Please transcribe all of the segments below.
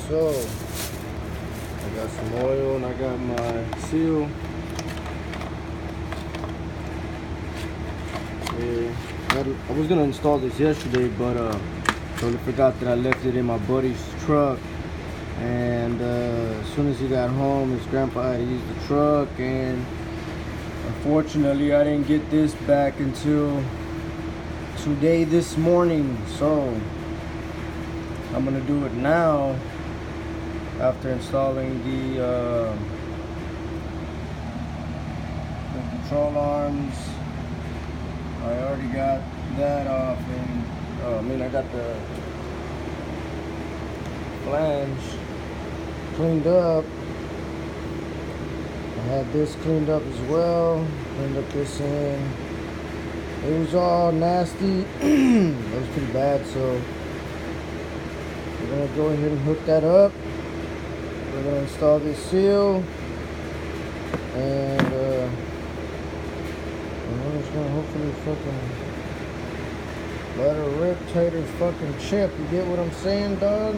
So, I got some oil and I got my seal. I was gonna install this yesterday, but totally forgot that I left it in my buddy's truck. And as soon as he got home, his grandpa had to use the truck, and unfortunately I didn't get this back until today this morning. So I'm gonna do it now after installing the control arms. I already got that off, and I got the flange cleaned up. I had this cleaned up as well. Cleaned up this end. It was all nasty. It was pretty bad, so we're gonna go ahead and hook that up. We're gonna install this seal, and we're just gonna hopefully fucking let her rip tater fucking chip. You get what I'm saying, dog?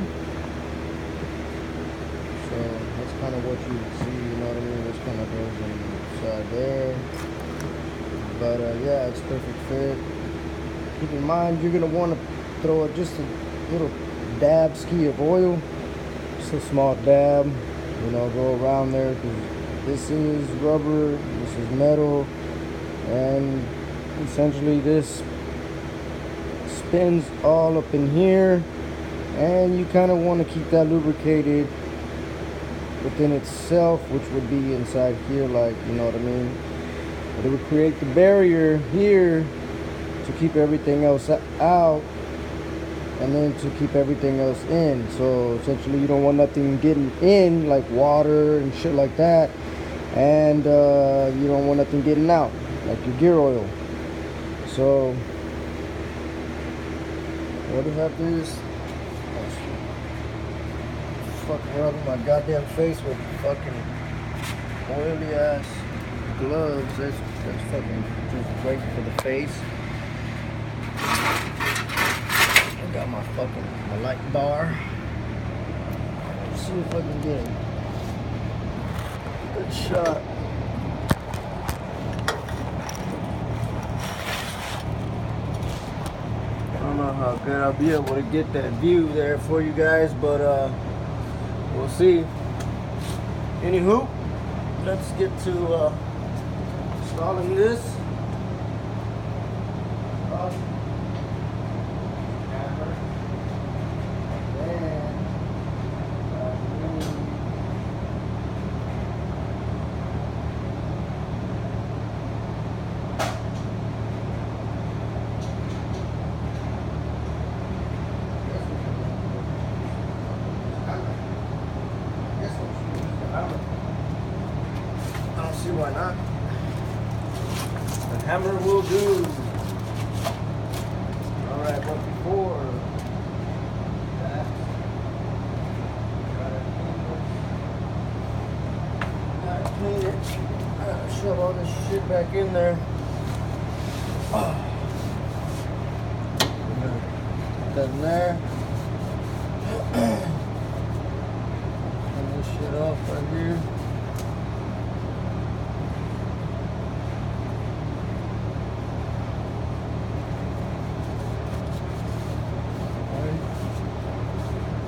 So that's kind of what you see, you know what I mean? This kind of goes inside there. But yeah, it's perfect fit. Keep in mind, you're gonna want to throw just a little dab ski of oil, just a small dab, you know, go around there, because this is rubber, this is metal, and essentially this spins all up in here, and you kind of want to keep that lubricated within itself, which would be inside here, like, you know what I mean? But it would create the barrier here to keep everything else out, and then to keep everything else in. So essentially you don't want nothing getting in, like water and shit like that, and you don't want nothing getting out, like your gear oil. So what do I have this? Fucking rubbing my goddamn face with fucking oily ass gloves. That's fucking just great for the face. I got my light bar. Let's see if I can get a good shot. I don't know how good I'll be able to get that view there for you guys, but we'll see. Anywho, let's get to installing this. I don't see why not. The hammer will do. Alright, but before that, gotta clean it. Gotta shove all this shit back in there. Put that in there. Turn this shit off right here.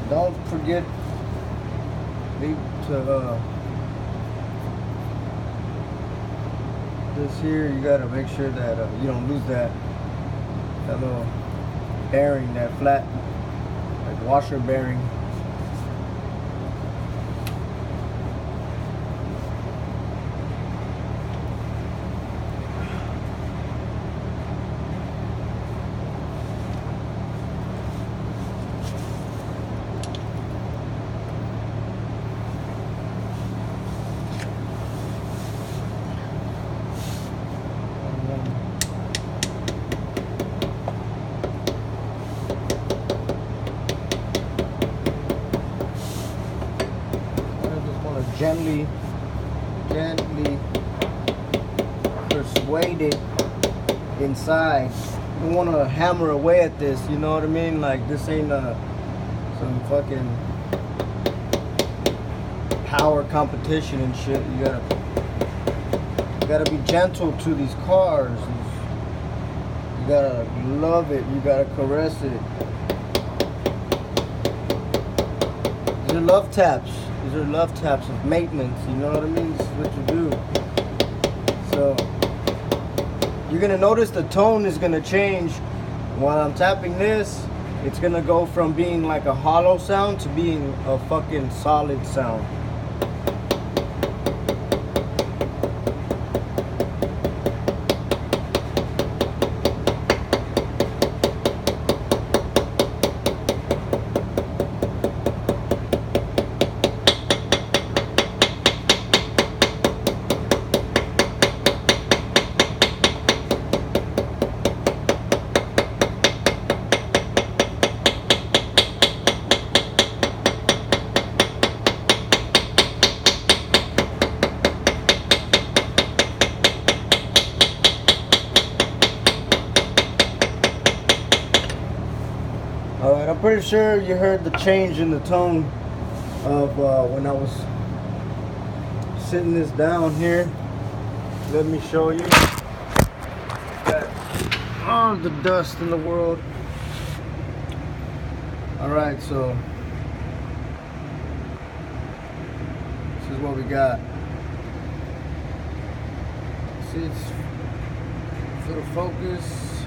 Don't forget to this here. You gotta make sure that you don't lose that little bearing, that flat, like washer bearing. Gently persuade it inside. You want to hammer away at this, you know what I mean? Like, this ain't some fucking power competition and shit. You gotta be gentle to these cars. You gotta love it. You gotta caress it. These are love taps. These are love taps of maintenance. You know what I mean? This is what you do. So you're gonna notice the tone is gonna change while I'm tapping this. It's gonna go from being like a hollow sound to being a fucking solid sound. Alright, I'm pretty sure you heard the change in the tone of when I was sitting this down here. Let me show you. Got all the dust in the world. Alright, so this is what we got. See, it's for the focus.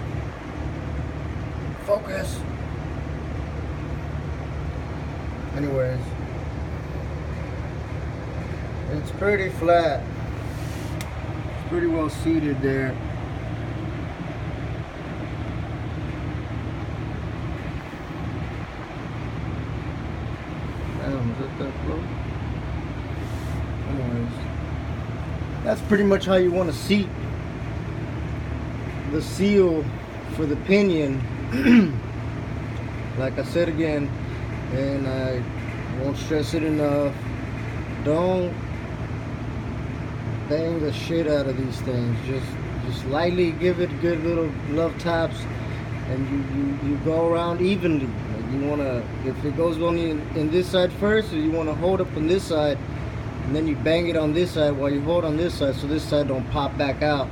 Focus. Anyways, it's pretty flat. It's pretty well seated there. Damn, is it that low? Anyways, that's pretty much how you want to seat the seal for the pinion. Like I said again, and I won't stress it enough, don't bang the shit out of these things. Just lightly give it good little love taps, and you go around evenly. Like you want to, if it goes only in this side first, or you want to hold up on this side, and then you bang it on this side while you hold on this side, so this side don't pop back out.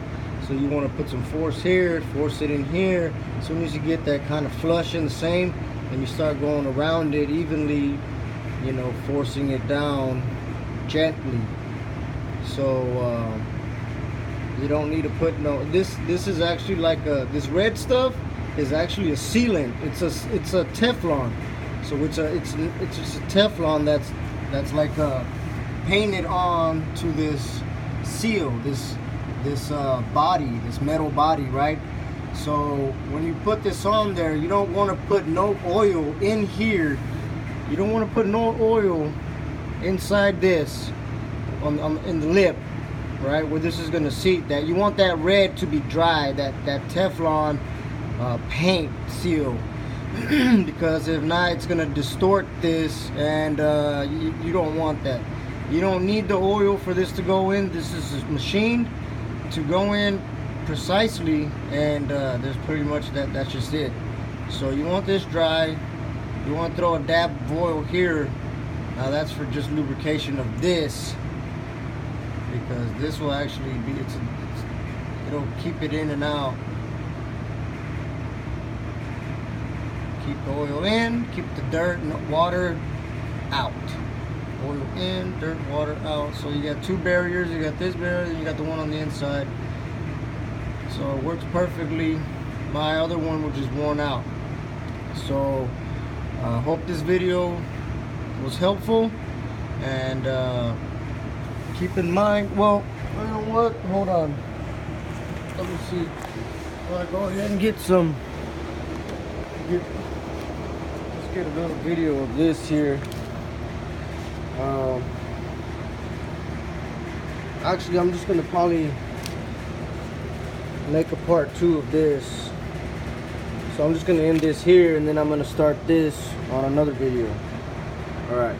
So you want to put some force here, force it in here. As soon as you get that kind of flush in the same, and you start going around it evenly, you know, forcing it down gently. So you don't need to put no. This is actually like this red stuff is actually a sealant. It's a Teflon. So it's just a Teflon that's like painted on to this seal, this body, this metal body, right? So when you put this on there, you don't want to put no oil in here. You don't want to put no oil inside this in the lip, right, where this is going to seat. That you want that red to be dry, that Teflon paint seal, because if not, it's going to distort this, and you don't want that. You don't need the oil for this to go in. This is machined to go in precisely, and there's pretty much that's just it. So you want this dry. You want to throw a dab of oil here. Now that's for just lubrication of this, because this will actually be it'll keep it in and out. Keep the oil in, keep the dirt and water out. Oil in, dirt, water out. So you got two barriers. You got this barrier, and you got the one on the inside. So it works perfectly. My other one was just worn out. So I hope this video was helpful, and keep in mind, well, you know what, hold on, let me see. I'll go ahead and get some, let's get a little video of this here. Actually, I'm just gonna probably make a part 2 of this. So I'm just gonna end this here, and then I'm gonna start this on another video. All right.